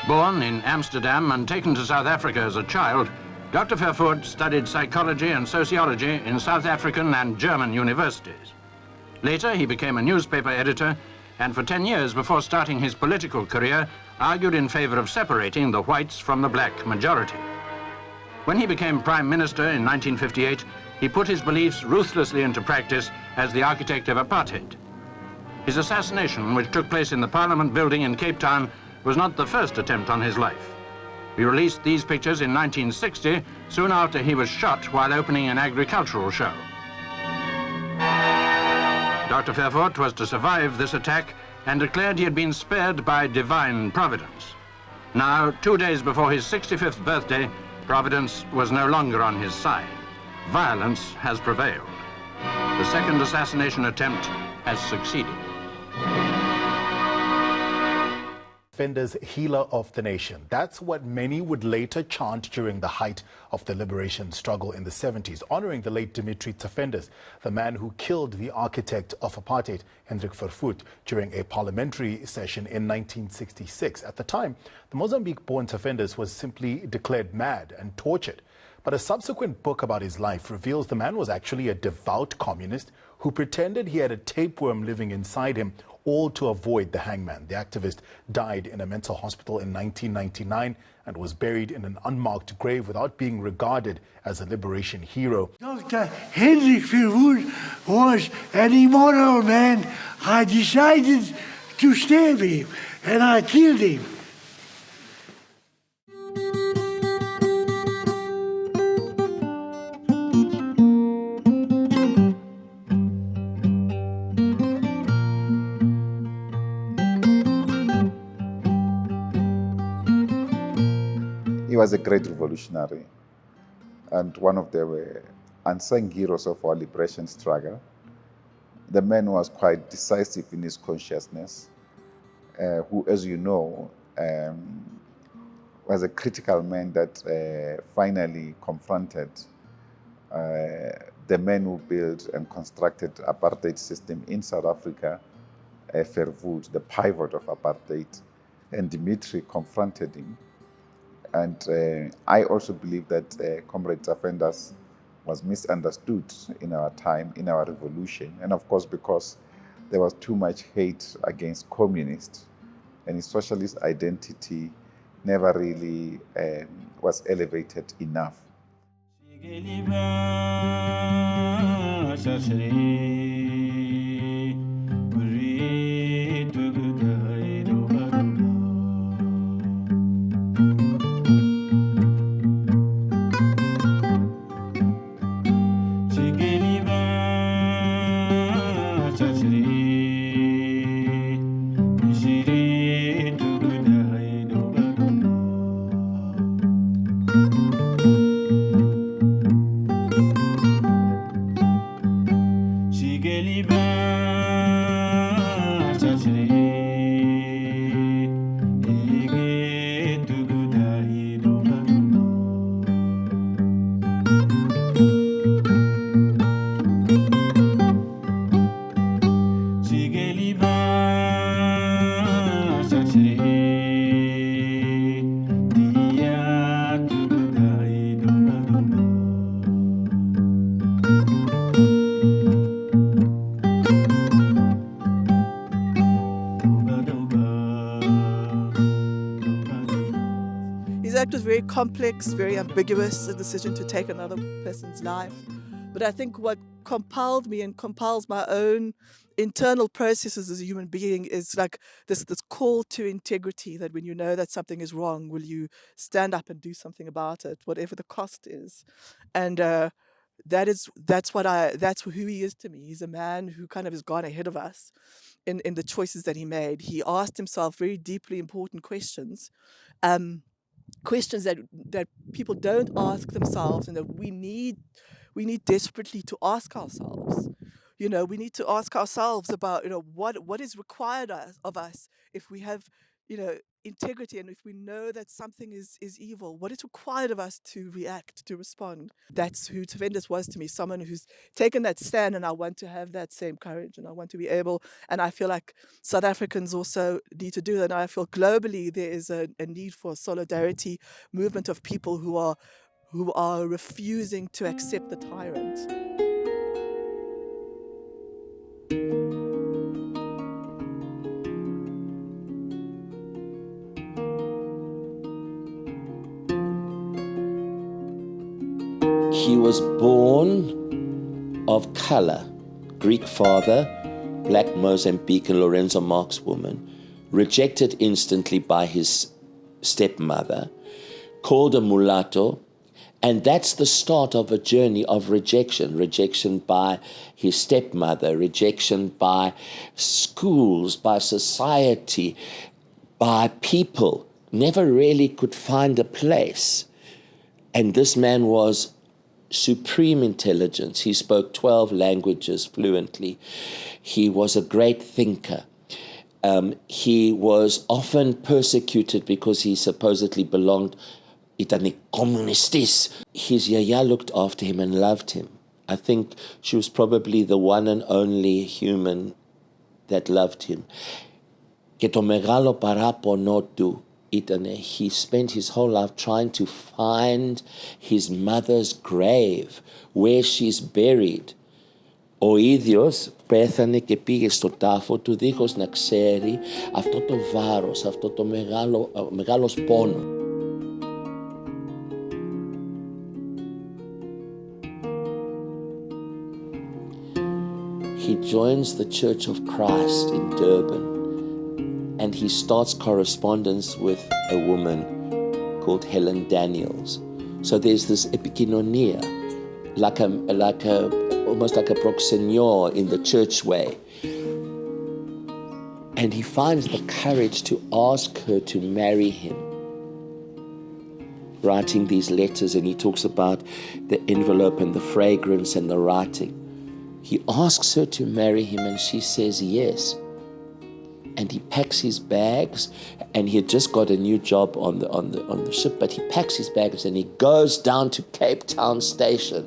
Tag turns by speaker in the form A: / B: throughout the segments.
A: Born in Amsterdam and taken to South Africa as a child, Dr. Fvervoort studied psychology and sociology in South African and German universities. Later, he became a newspaper editor, and for 10 years before starting his political career, argued in favor of separating the whites from the black majority. When he became Prime Minister in 1958, he put his beliefs ruthlessly into practice as the architect of apartheid. His assassination, which took place in the Parliament building in Cape Town, was not the first attempt on his life. We released these pictures in 1960, soon after he was shot while opening an agricultural show. Dr. Fvervoort was to survive this attack and declared he had been spared by divine providence. Now, 2 days before his 65th birthday, Providence was no longer on his side. Violence has prevailed. The second assassination attempt has succeeded.
B: Defenders, healer of the nation. That's what many would later chant during the height of the liberation struggle in the 70s, honoring the late Dimitra Tsafendas, the man who killed the architect of apartheid, Hέντρικ Φερβουρτ, during a parliamentary session in 1966. At the time, the Mozambique-born Tsafendas was simply declared mad and tortured. But a subsequent book about his life reveals the man was actually a devout communist who pretended he had a tapeworm living inside him, all to avoid the hangman. The activist died in a mental hospital in 1999 and was buried in an unmarked grave without being regarded as a liberation hero.
C: Dr. Hέντρικ Φερβουρτ was an immoral man. I decided to stab him and I killed him.
D: He was a great revolutionary and one of the unsung heroes of our liberation struggle. The man was quite decisive in his consciousness, who, as you know, was a critical man that finally confronted the men who built and constructed apartheid system in South Africa, Fvervoort, the pivot of apartheid, and Dimitri confronted him. And I also believe that Comrade Tsafendas was misunderstood in our time, in our revolution, and of course because there was too much hate against communists, and his socialist identity never really was elevated enough.
E: It was very complex, very ambiguous, a decision to take another person's life. But I think what compelled me and compels my own internal processes as a human being is like this call to integrity, that when you know that something is wrong, will you stand up and do something about it, whatever the cost is. And that's who he is to me. He's a man who kind of has gone ahead of us in the choices that he made. He asked himself very deeply important questions. Questions that people don't ask themselves, and that we need desperately to ask ourselves. You know, we need to ask ourselves about, what is required of us if we have, integrity, and if we know that something is evil, what is required of us to react, to respond. That's who Tsafendis was to me, someone who's taken that stand, and I want to have that same courage, and I want to be able, and I feel like South Africans also need to do that, and I feel globally there is a need for a solidarity movement of people who are refusing to accept the tyrant.
F: He was born of color, Greek father, black Mozambican Lorenzo Marx woman, rejected instantly by his stepmother, called a mulatto, and that's the start of a journey of rejection by his stepmother, rejection by schools, by society, by people, never really could find a place. And this man was supreme intelligence. He spoke 12 languages fluently. He was a great thinker. He was often persecuted because he supposedly belonged to communistis. His yaya looked after him and loved him. I think she was probably the one and only human that loved him. Και το μεγάλο παράπονο του he spent his whole life trying to find his mother's grave, where she's buried. Ο ίδιος πέθανε και πήγε στο τάφο του δίχως να ξέρει αυτό το βάρος, αυτό το μεγάλος πόνο. He joins the Church of Christ in Durban, and he starts correspondence with a woman called Helen Daniels. So there's this epikoinonia, almost like a proxenor in the church way. And he finds the courage to ask her to marry him, writing these letters, and he talks about the envelope and the fragrance and the writing. He asks her to marry him, and she says yes. And he packs his bags, and he had just got a new job on the ship, but he packs his bags and he goes down to Cape Town station.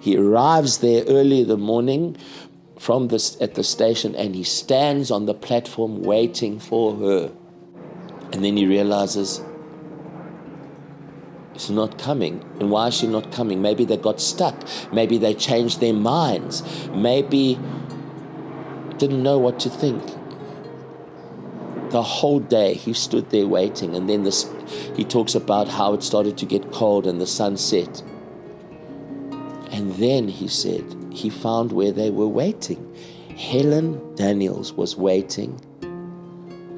F: He arrives there early in the morning at the station, and he stands on the platform waiting for her. And then he realizes she's not coming. And why is she not coming? Maybe they got stuck. Maybe they changed their minds. Maybe didn't know what to think. The whole day he stood there waiting, and then he talks about how it started to get cold and the sun set. And then he said he found where they were waiting. Helen Daniels was waiting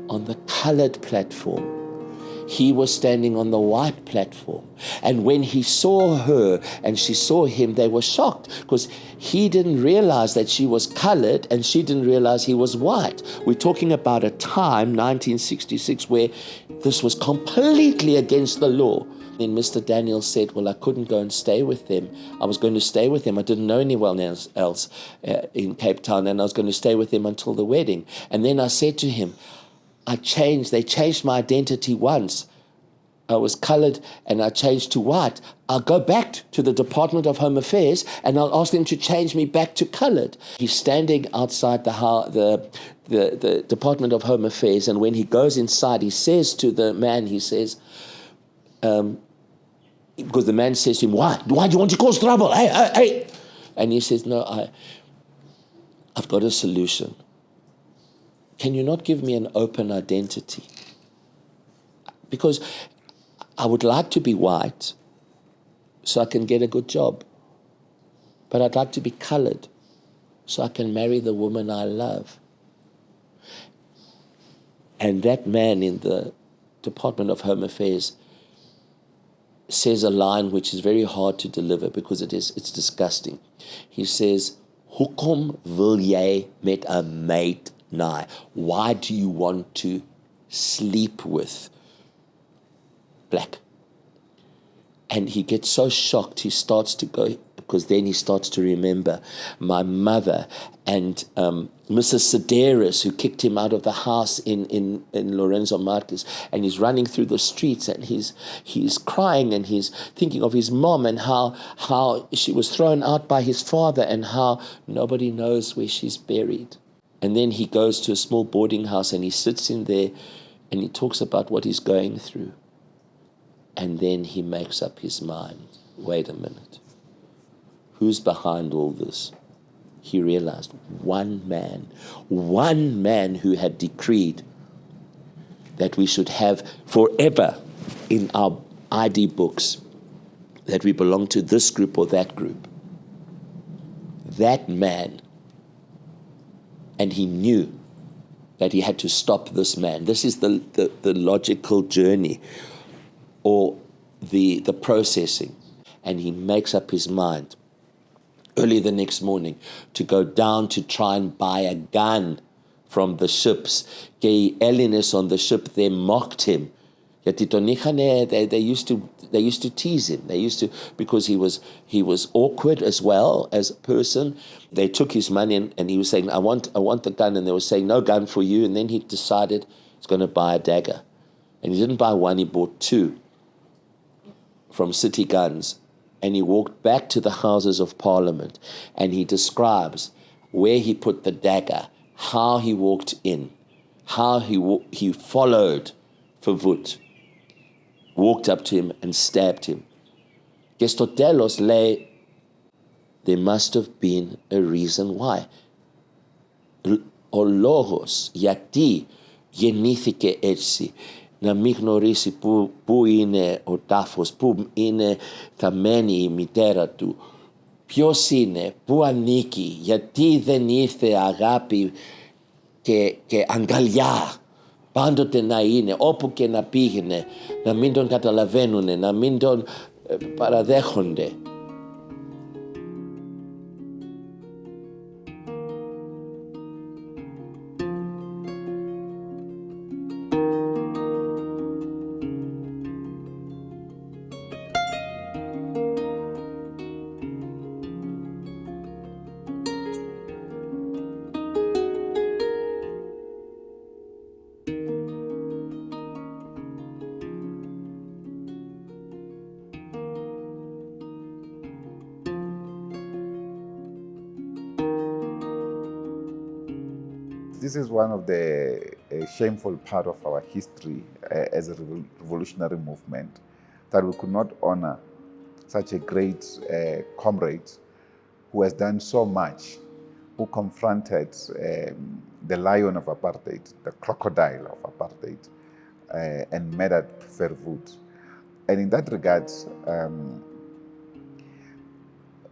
F: on the colored platform. He was standing on the white platform. And when he saw her and she saw him, they were shocked because he didn't realize that she was colored and she didn't realize he was white. We're talking about a time, 1966, where this was completely against the law. Then Mr. Daniels said, well, I couldn't go and stay with them. I was going to stay with them. I didn't know anyone else in Cape Town, and I was going to stay with them until the wedding. And then I said to him, they changed my identity once. I was colored and I changed to white. I'll go back to the Department of Home Affairs and I'll ask them to change me back to colored. He's standing outside the Department of Home Affairs, and when he goes inside, he says to the man, because the man says to him, why do you want to cause trouble? Hey. And he says, no, I've got a solution. Can you not give me an open identity? Because I would like to be white so I can get a good job. But I'd like to be colored so I can marry the woman I love. And that man in the Department of Home Affairs says a line which is very hard to deliver because it's disgusting. He says, Hoekom wil jy met 'n maid naai? Why do you want to sleep with black? And he gets so shocked, he starts to go because then he starts to remember my mother and Mrs. Sedaris, who kicked him out of the house in Lorenzo Marquez, and he's running through the streets and he's crying and he's thinking of his mom and how she was thrown out by his father and how nobody knows where she's buried. And then he goes to a small boarding house and he sits in there and he talks about what he's going through. And then he makes up his mind. Wait a minute. Who's behind all this? He realized one man who had decreed that we should have forever in our ID books that we belong to this group or that group. That man. And he knew that he had to stop this man. This is the logical journey or the processing. And he makes up his mind early the next morning to go down to try and buy a gun from the ships. The Ellinis on the ship, they mocked him. They used to tease him. They used to, because he was awkward as well as a person. They took his money and he was saying, I want the gun, and they were saying, no gun for you. And then he decided he's going to buy a dagger. And he didn't buy one, he bought two from City Guns. And he walked back to the Houses of Parliament and he describes where he put the dagger, how he walked in, how he followed Fevut, walked up to him and stabbed him. Gestotelos lay, there must have been a reason why. Ο λόγος γιατί γεννήθηκε έτσι, να μην γνωρίσει πού είναι ο τάφος, πού είναι θαμμένη η μητέρα του, ποιος είναι, πού ανήκει, γιατί δεν ήρθε αγάπη και αγκαλιά, πάντοτε να είναι, όπου και να πήγαινε, να μην τον καταλαβαίνουν, να μην τον παραδέχονται.
D: This is one of the shameful part of our history as a revolutionary movement, that we could not honor such a great comrade who has done so much, who confronted the lion of apartheid, the crocodile of apartheid, and murdered Fevut. And in that regard,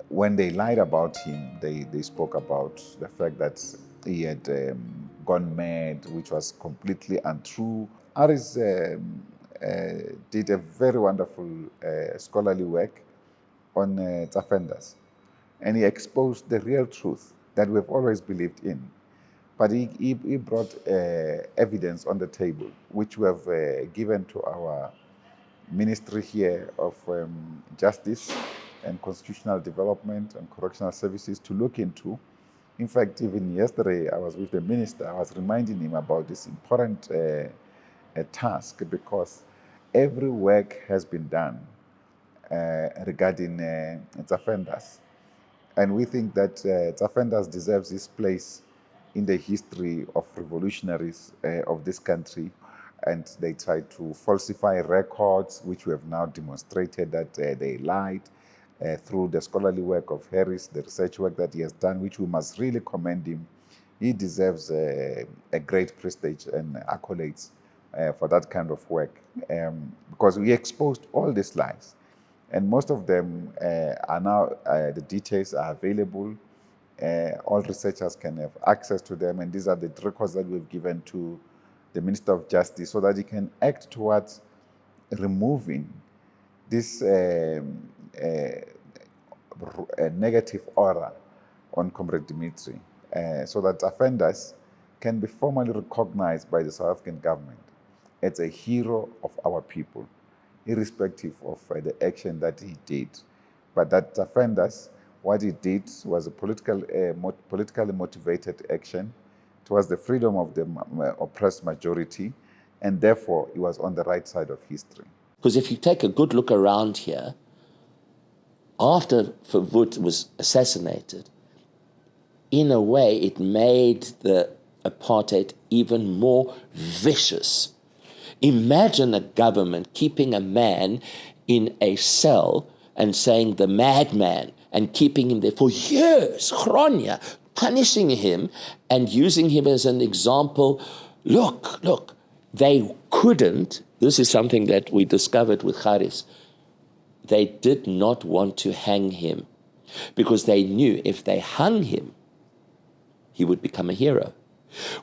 D: when they lied about him, they spoke about the fact that he had gone mad, which was completely untrue. Aris did a very wonderful scholarly work on Tsafendas, and he exposed the real truth that we've always believed in. But he brought evidence on the table, which we have given to our ministry here of Justice and Constitutional Development and Correctional Services to look into. In fact, even yesterday, I was with the minister. I was reminding him about this important task, because every work has been done regarding Tsafendas. And we think that Tsafendas deserves his place in the history of revolutionaries of this country. And they tried to falsify records, which we have now demonstrated that they lied. Through the scholarly work of Harris, the research work that he has done, which we must really commend him. He deserves a great prestige and accolades for that kind of work, because we exposed all these lies. And most of them are now, the details are available. All researchers can have access to them, and these are the records that we've given to the Minister of Justice so that he can act towards removing this a negative aura on Comrade Dimitri, so that offenders can be formally recognized by the South African government as a hero of our people, irrespective of the action that he did. But that offenders What he did was a politically motivated action. It was the freedom of the oppressed majority, and therefore he was on the right side of history.
F: Because if you take a good look around here, after Fverwoerd was assassinated, in a way it made the apartheid even more vicious. Imagine a government keeping a man in a cell and saying the madman and keeping him there for years, χρόνια, punishing him and using him as an example. Look, they couldn't, this is something that we discovered with Haris, they did not want to hang him because they knew if they hung him, he would become a hero.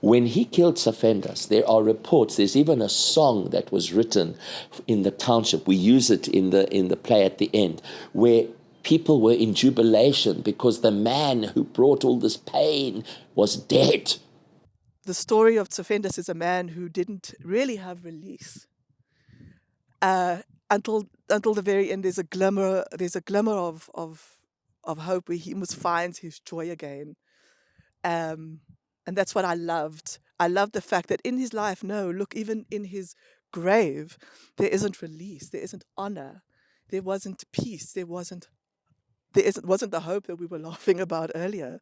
F: When he killed Tsafendas, there are reports, there's even a song that was written in the township, we use it in the play at the end, where people were in jubilation because the man who brought all this pain was dead.
E: The story of Tsafendas is a man who didn't really have release. Until the very end, there's a glimmer of hope where he almost finds his joy again. And that's what I loved. I loved the fact that in his life, even in his grave, there isn't release, there isn't honor, there wasn't peace, there wasn't the hope that we were laughing about earlier.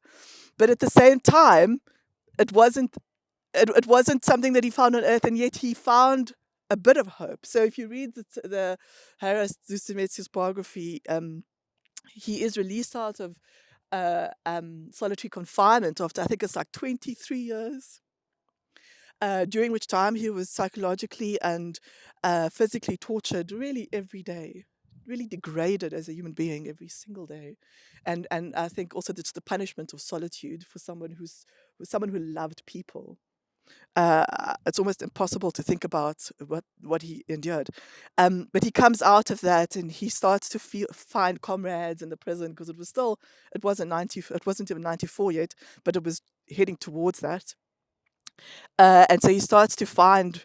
E: But at the same time, it wasn't something that he found on earth, and yet he found a bit of hope. So if you read the Hare Dusumets's biography, he is released out of solitary confinement after, I think it's like 23 years, during which time he was psychologically and physically tortured really every day, really degraded as a human being every single day. And I think also it's the punishment of solitude for someone who loved people. It's almost impossible to think about what he endured. But he comes out of that and he starts to find comrades in the prison, because it wasn't even 94 yet, but it was heading towards that. And so he starts to find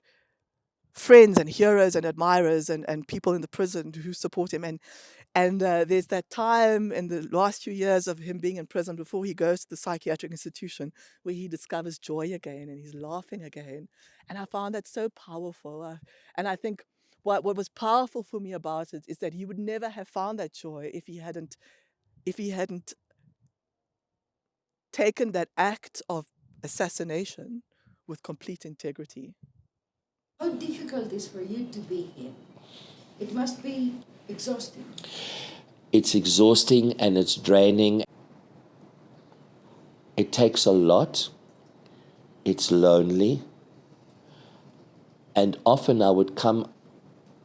E: friends and heroes and admirers and people in the prison who support him. And there's that time in the last few years of him being in prison before he goes to the psychiatric institution where he discovers joy again and he's laughing again. And I found that so powerful. And I think what was powerful for me about it is that he would never have found that joy if he hadn't taken that act of assassination with complete integrity.
G: How difficult is for you to be here? It must be exhausting.
F: It's exhausting and it's draining. It takes a lot. It's lonely. And often I would come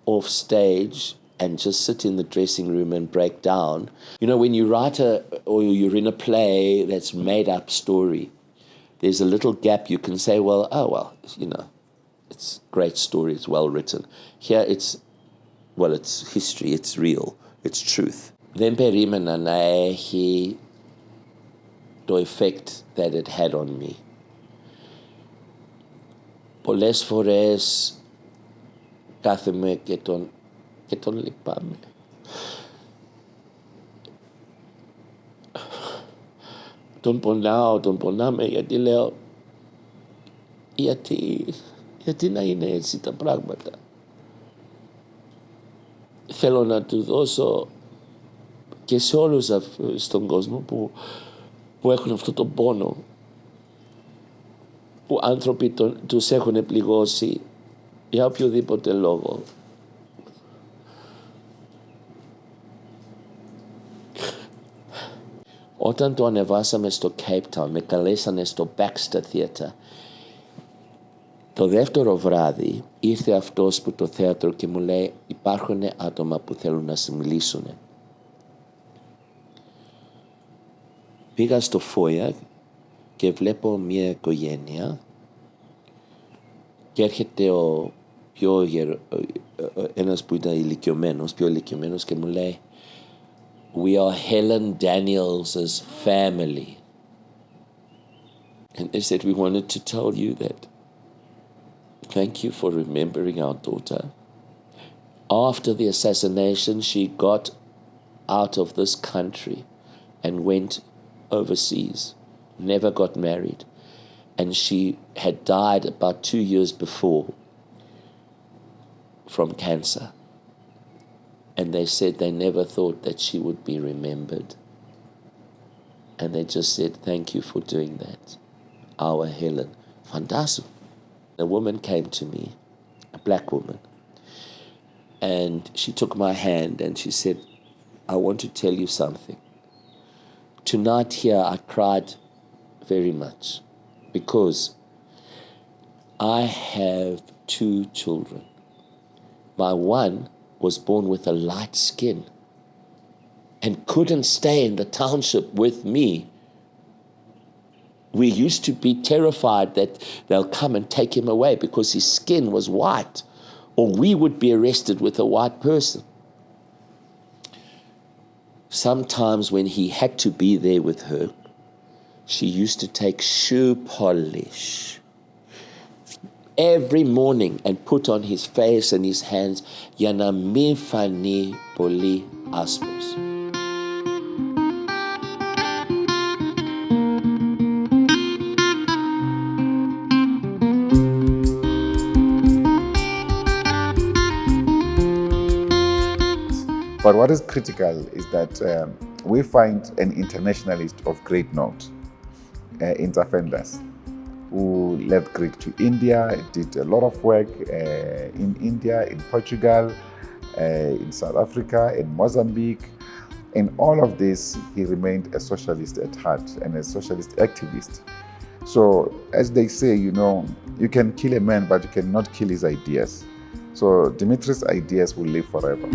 F: off stage and just sit in the dressing room and break down. You know, when you write or you're in a play that's made up story, there's a little gap. You can say, it's a great story, it's well written. Here it's history, it's real, it's truth. Δεν περίμενα να έχει το effect that it had on me. Πολλές φορές κάθομαι και τον λυπάμαι. Τον πονάμε γιατί λέω γιατί να είναι έτσι τα πράγματα. Θέλω να του δώσω και σε όλους στον κόσμο που έχουν αυτό το πόνο, που άνθρωποι τους έχουν πληγώσει για οποιοδήποτε λόγο. Όταν το ανεβάσαμε στο Cape Town, με καλέσανε στο Baxter Theatre. Το δεύτερο βράδυ ήρθε αυτός που το θέατρο και μου λέει υπάρχουν άτομα που θέλουν να σου μιλήσουν. Πήγα στο foyer και βλέπω μια οικογένεια και έρχεται ένας που ήταν πιο ηλικιωμένος και μου λέει We are Helen Daniels' family. And they said, we wanted to tell you that thank you for remembering our daughter. After the assassination, she got out of this country and went overseas, never got married. And she had died about 2 years before from cancer. And they said they never thought that she would be remembered. And they just said, thank you for doing that. Our Helen. Fantastic. A woman came to me, a black woman, and she took my hand and she said, I want to tell you something. Tonight here I cried very much because I have 2 children. My one was born with a light skin and couldn't stay in the township with me. We used to be terrified that they'll come and take him away because his skin was white, or we would be arrested with a white person. Sometimes when he had to be there with her, she used to take shoe polish every morning and put on his face and his hands, Yana mifani poli aspos.
D: But what is critical is that we find an internationalist of great note in Tsafendas, who left Greek to India, did a lot of work in India, in Portugal, in South Africa, in Mozambique. In all of this, he remained a socialist at heart and a socialist activist. So, as they say, you know, you can kill a man, but you cannot kill his ideas. So, Dimitri's ideas will live forever.